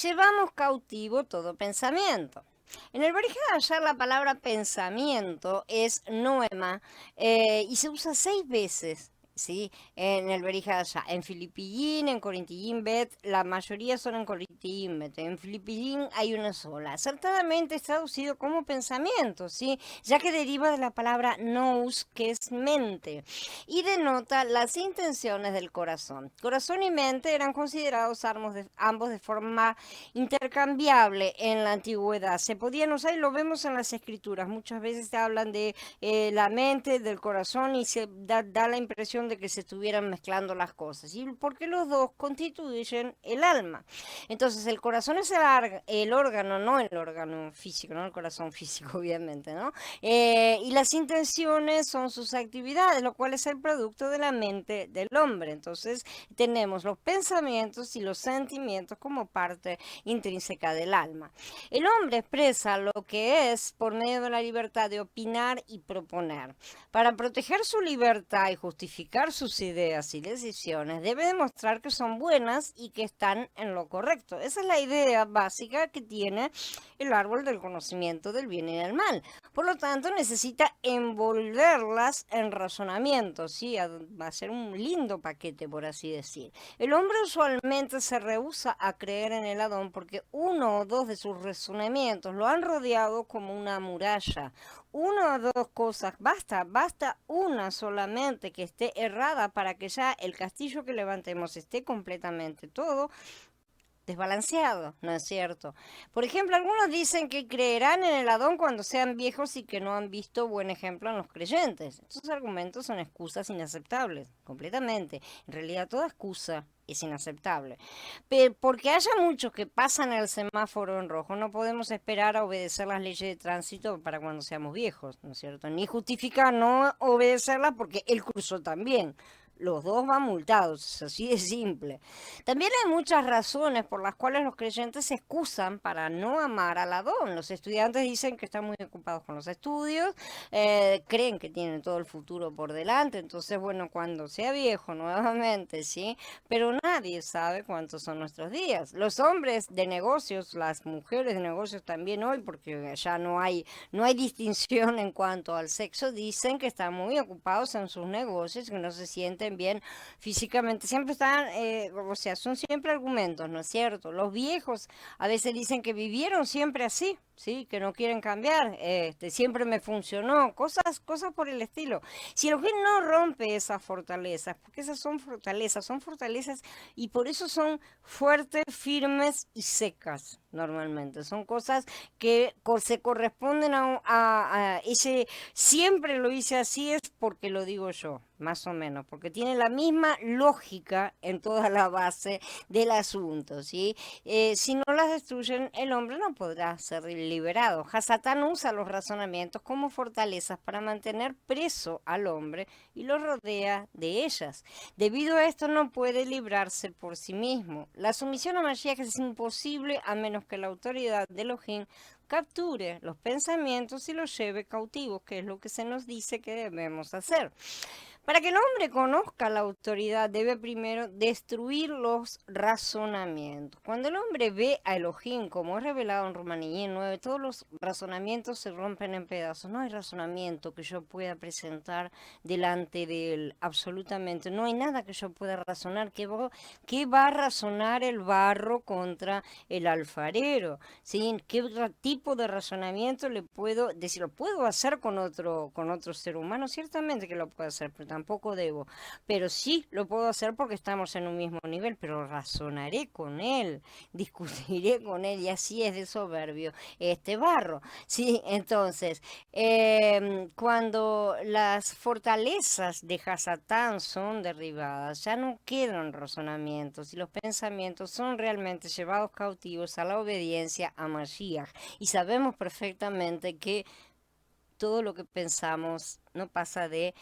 llevamos cautivo todo pensamiento. En el Berihayar la palabra pensamiento es noema y se usa 6 veces. ¿Sí? En el Berihayar, en Filipillín, en Corintillín Bet, la mayoría son en Corintillín Bet. En Filipillín hay una sola. Acertadamente es traducido como pensamiento, ¿sí? Ya que deriva de la palabra nous, que es mente, y denota las intenciones del corazón. Corazón y mente eran considerados ambos de forma intercambiable en la antigüedad. Se podían usar y lo vemos en las escrituras. Muchas veces se hablan de la mente, del corazón y se da la impresión de que se estuvieran mezclando las cosas. Y porque los dos constituyen el alma. Entonces el corazón es el órgano, no el órgano físico, no el corazón físico, obviamente, ¿no? Y las intenciones son sus actividades, lo cual es el producto de la mente del hombre. Entonces tenemos los pensamientos y los sentimientos como parte intrínseca del alma. El hombre expresa lo que es por medio de la libertad de opinar y proponer. Para proteger su libertad y justificar sus ideas y decisiones, debe demostrar que son buenas y que están en lo correcto. Esa es la idea básica que tiene el árbol del conocimiento del bien y del mal. Por lo tanto, necesita envolverlas en razonamiento, ¿sí? Va a ser un lindo paquete, por así decir. El hombre usualmente se rehúsa a creer en el Adón porque uno o dos de sus razonamientos lo han rodeado como una muralla. Una o dos cosas, basta una solamente que esté errada para que ya el castillo que levantemos esté completamente todo desbalanceado, ¿no es cierto? Por ejemplo, algunos dicen que creerán en el Adón cuando sean viejos y que no han visto buen ejemplo en los creyentes. Estos argumentos son excusas inaceptables, completamente. En realidad, toda excusa es inaceptable. Pero porque haya muchos que pasan el semáforo en rojo, no podemos esperar a obedecer las leyes de tránsito para cuando seamos viejos, ¿no es cierto? Ni justificar no obedecerlas porque él cruzó también. Los dos van multados, es así de simple. También hay muchas razones por las cuales los creyentes se excusan para no amar al Adón. Los estudiantes dicen que están muy ocupados con los estudios, creen que tienen todo el futuro por delante, entonces bueno, cuando sea viejo nuevamente, ¿sí? Pero nadie sabe cuántos son nuestros días. Los hombres de negocios, las mujeres de negocios también hoy, porque ya no hay distinción en cuanto al sexo, dicen que están muy ocupados en sus negocios, que no se sienten bien físicamente. Siempre están, o sea, son siempre argumentos, ¿no es cierto? Los viejos a veces dicen que vivieron siempre así. Sí, que no quieren cambiar, siempre me funcionó, cosas por el estilo. Si el gen no rompe esas fortalezas, porque esas son fortalezas y por eso son fuertes, firmes y secas normalmente. Son cosas que se corresponden a ese, siempre lo hice así es porque lo digo yo, más o menos, porque tiene la misma lógica en toda la base del asunto, ¿sí? Si no las destruyen, el hombre no podrá ser liberado. Hasatán usa los razonamientos como fortalezas para mantener preso al hombre y lo rodea de ellas. Debido a esto no puede librarse por sí mismo. La sumisión a Mashiach es imposible a menos que la autoridad de Elohim capture los pensamientos y los lleve cautivos, que es lo que se nos dice que debemos hacer. Para que el hombre conozca la autoridad, debe primero destruir los razonamientos. Cuando el hombre ve a Elohim, como es revelado en Romanillén 9, todos los razonamientos se rompen en pedazos. No hay razonamiento que yo pueda presentar delante de él, absolutamente. No hay nada que yo pueda razonar. ¿Qué va a razonar el barro contra el alfarero? ¿Sí? ¿Qué tipo de razonamiento le puedo decir? ¿Lo puedo hacer con otro ser humano? Ciertamente que lo puedo hacer, pero tampoco debo. Pero sí lo puedo hacer porque estamos en un mismo nivel, pero razonaré con él, discutiré con él, y así es de soberbio este barro. Sí, entonces, cuando las fortalezas de Hasatán son derribadas, ya no quedan razonamientos y los pensamientos son realmente llevados cautivos a la obediencia a Mashiach. Y sabemos perfectamente que todo lo que pensamos no pasa de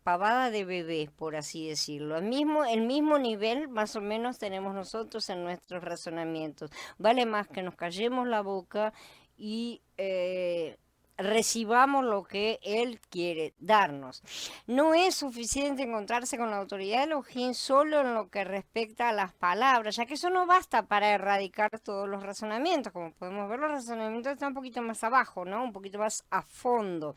pavada de bebé, por así decirlo. El mismo nivel más o menos tenemos nosotros en nuestros razonamientos. Vale más que nos callemos la boca y recibamos lo que Él quiere darnos. No es suficiente encontrarse con la autoridad de Elohim solo en lo que respecta a las palabras, ya que eso no basta para erradicar todos los razonamientos. Como podemos ver, los razonamientos están un poquito más abajo, ¿no? Un poquito más a fondo.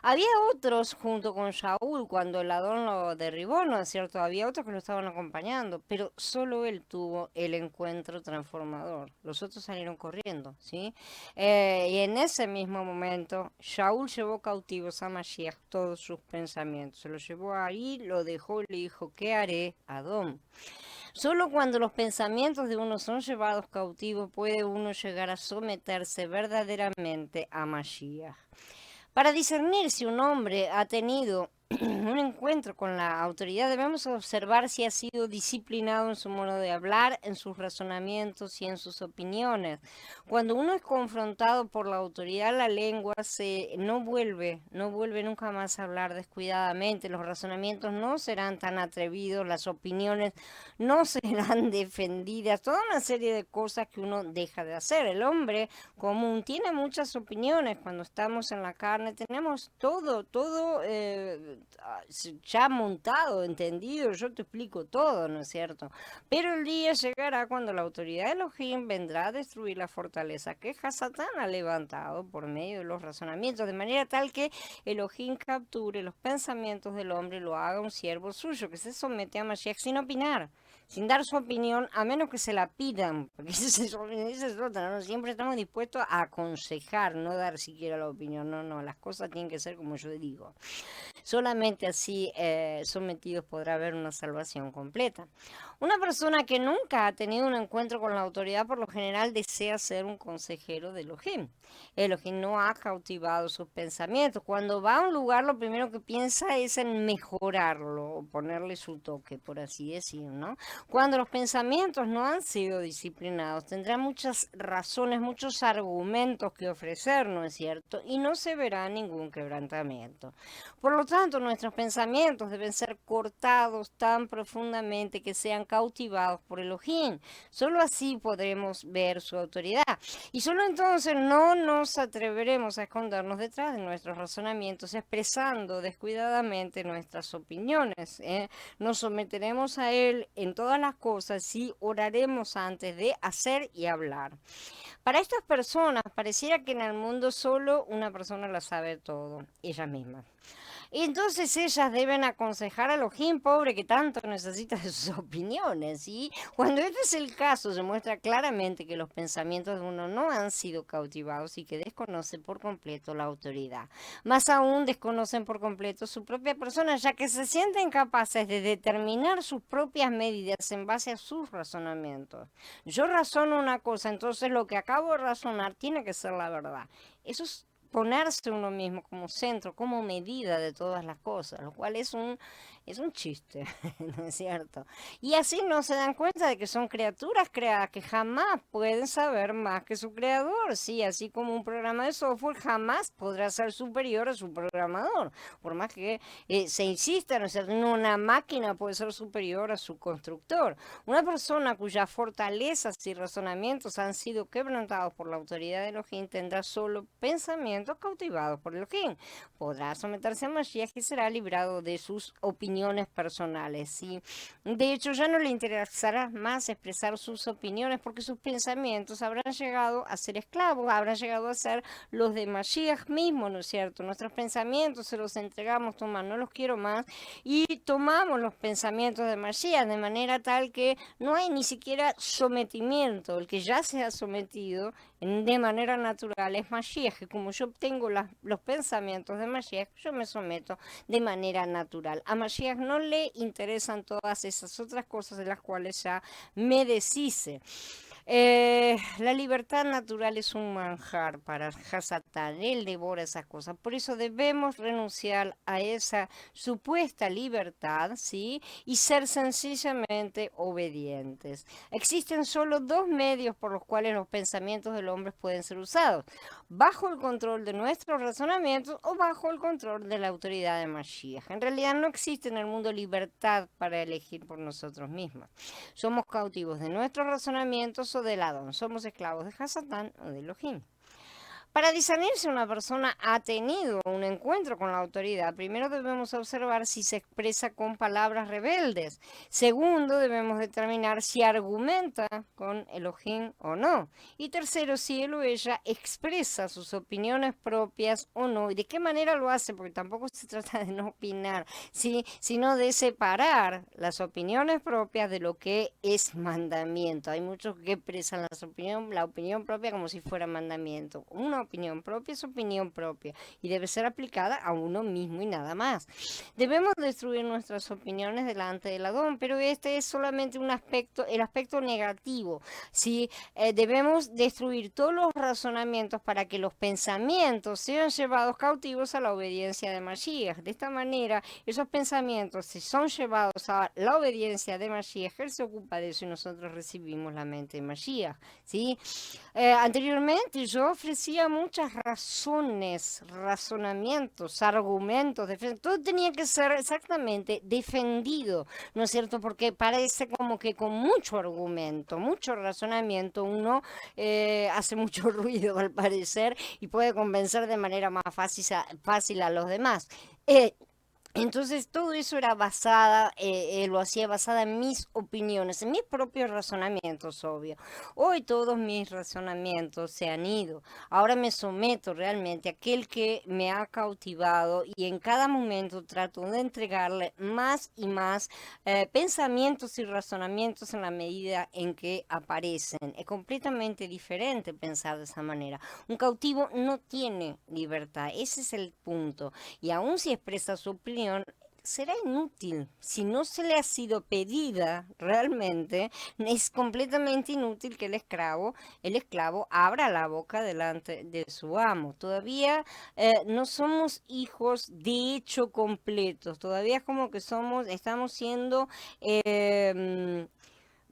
Había otros junto con Shaul cuando el Adón lo derribó, ¿no es cierto? Había otros que lo estaban acompañando, pero solo él tuvo el encuentro transformador. Los otros salieron corriendo, ¿sí? Y en ese mismo momento, Shaul llevó cautivos a Mashiach todos sus pensamientos. Se los llevó ahí, lo dejó y le dijo, ¿qué haré, Adón? Solo cuando los pensamientos de uno son llevados cautivos puede uno llegar a someterse verdaderamente a Mashiach. Para discernir si un hombre ha tenido un encuentro con la autoridad, debemos observar si ha sido disciplinado en su modo de hablar, en sus razonamientos y en sus opiniones. Cuando uno es confrontado por la autoridad, la lengua no vuelve nunca más a hablar descuidadamente, los razonamientos no serán tan atrevidos, las opiniones no serán defendidas, toda una serie de cosas que uno deja de hacer. El hombre común tiene muchas opiniones. Cuando estamos en la carne tenemos todo ya montado, entendido, yo te explico todo, ¿no es cierto? Pero el día llegará cuando la autoridad de Elohim vendrá a destruir la fortaleza que Hasatán ha levantado por medio de los razonamientos, de manera tal que Elohim capture los pensamientos del hombre y lo haga un siervo suyo, que se somete a Mashiach sin opinar, sin dar su opinión, a menos que se la pidan, porque esa es otra, ¿no? Siempre estamos dispuestos a aconsejar, no dar siquiera la opinión, no, las cosas tienen que ser como yo digo. Solamente así sometidos podrá haber una salvación completa. Una persona que nunca ha tenido un encuentro con la autoridad por lo general desea ser un consejero de Elohim. Elohim no ha cautivado sus pensamientos. Cuando va a un lugar lo primero que piensa es en mejorarlo o ponerle su toque, por así decirlo, ¿no? Cuando los pensamientos no han sido disciplinados, tendrá muchas razones, muchos argumentos que ofrecer, ¿no es cierto? Y no se verá ningún quebrantamiento. Por lo tanto, nuestros pensamientos deben ser cortados tan profundamente que sean cautivados por Elohim. Solo así podremos ver su autoridad. Y solo entonces no nos atreveremos a escondernos detrás de nuestros razonamientos, expresando descuidadamente nuestras opiniones. Nos someteremos a Él en todas las cosas y oraremos antes de hacer y hablar. Para estas personas, pareciera que en el mundo solo una persona la sabe todo, ella misma. Y entonces ellas deben aconsejar a Elohim, pobre que tanto necesita de sus opiniones. Y cuando este es el caso, se muestra claramente que los pensamientos de uno no han sido cautivados y que desconoce por completo la autoridad. Más aún desconocen por completo su propia persona, ya que se sienten capaces de determinar sus propias medidas en base a sus razonamientos. Yo razono una cosa, entonces lo que acabo de razonar tiene que ser la verdad. Eso es ponerse uno mismo como centro, como medida de todas las cosas, lo cual es un chiste, ¿no es cierto? Y así no se dan cuenta de que son criaturas creadas que jamás pueden saber más que su creador, sí, así como un programa de software jamás podrá ser superior a su programador, por más que se insista, ¿no es cierto? No, una máquina puede ser superior a su constructor. Una persona cuyas fortalezas y razonamientos han sido quebrantados por la autoridad de Elohim tendrá solo pensamientos cautivados por Elohim. Podrá someterse a Mashiach y será librado de sus opiniones personales. ¿Sí? De hecho, ya no le interesará más expresar sus opiniones porque sus pensamientos habrán llegado a ser esclavos, habrán llegado a ser los de Mashiach mismo, ¿no es cierto? Nuestros pensamientos se los entregamos, toma, no los quiero más, y tomamos los pensamientos de Mashiach de manera tal que no hay ni siquiera sometimiento. El que ya se ha sometido de manera natural es Mashiach, que como yo obtengo los pensamientos de Mashiach, yo me someto de manera natural. A Mashiach no le interesan todas esas otras cosas de las cuales ya me deshice. La libertad natural es un manjar para Hasatán, él devora esas cosas, por eso debemos renunciar a esa supuesta libertad, ¿sí? Y ser sencillamente obedientes. Existen solo dos medios por los cuales los pensamientos del hombre pueden ser usados, bajo el control de nuestros razonamientos o bajo el control de la autoridad de Mashiach. En realidad no existe en el mundo libertad para elegir por nosotros mismos. Somos cautivos de nuestros razonamientos o del Adón. Somos esclavos de Hasatán o de Elohim. Para discernir si una persona ha tenido un encuentro con la autoridad, primero debemos observar si se expresa con palabras rebeldes. Segundo, debemos determinar si argumenta con Elohim o no. Y tercero, si él o ella expresa sus opiniones propias o no. ¿Y de qué manera lo hace? Porque tampoco se trata de no opinar, ¿sí? Sino de separar las opiniones propias de lo que es mandamiento. Hay muchos que expresan la opinión propia como si fuera mandamiento. Una opinión propia es opinión propia y debe ser aplicada a uno mismo y nada más. Debemos destruir nuestras opiniones delante del Adón, pero este es solamente un aspecto, el aspecto negativo. ¿Sí? Debemos destruir todos los razonamientos para que los pensamientos sean llevados cautivos a la obediencia de Mashiach. De esta manera, esos pensamientos, si son llevados a la obediencia de Mashiach, él se ocupa de eso y nosotros recibimos la mente de Mashiach. ¿Sí? Anteriormente yo ofrecía muchas razones, razonamientos, argumentos, todo tenía que ser exactamente defendido, ¿no es cierto? Porque parece como que con mucho argumento, mucho razonamiento, uno hace mucho ruido al parecer y puede convencer de manera más fácil a los demás. Entonces todo eso era lo hacía basada en mis opiniones, en mis propios razonamientos, obvio. Hoy todos mis razonamientos se han ido. Ahora me someto realmente a aquel que me ha cautivado y en cada momento trato de entregarle más y más pensamientos y razonamientos en la medida en que aparecen. Es completamente diferente pensar de esa manera. Un cautivo no tiene libertad, ese es el punto. Y aun si expresa su opinión, será inútil. Si no se le ha sido pedida realmente, es completamente inútil que el esclavo abra la boca delante de su amo. Todavía no somos hijos de hecho completos. Todavía es como que estamos siendo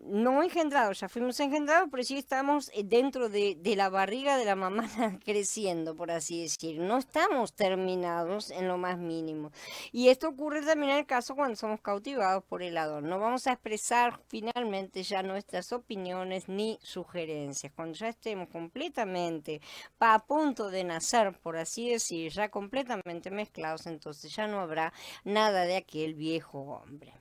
no engendrados, ya fuimos engendrados, pero sí estamos dentro de la barriga de la mamá creciendo, por así decir. No estamos terminados en lo más mínimo. Y esto ocurre también en el caso cuando somos cautivados por el Adón. No vamos a expresar finalmente ya nuestras opiniones ni sugerencias. Cuando ya estemos completamente a punto de nacer, por así decir, ya completamente mezclados, entonces ya no habrá nada de aquel viejo hombre.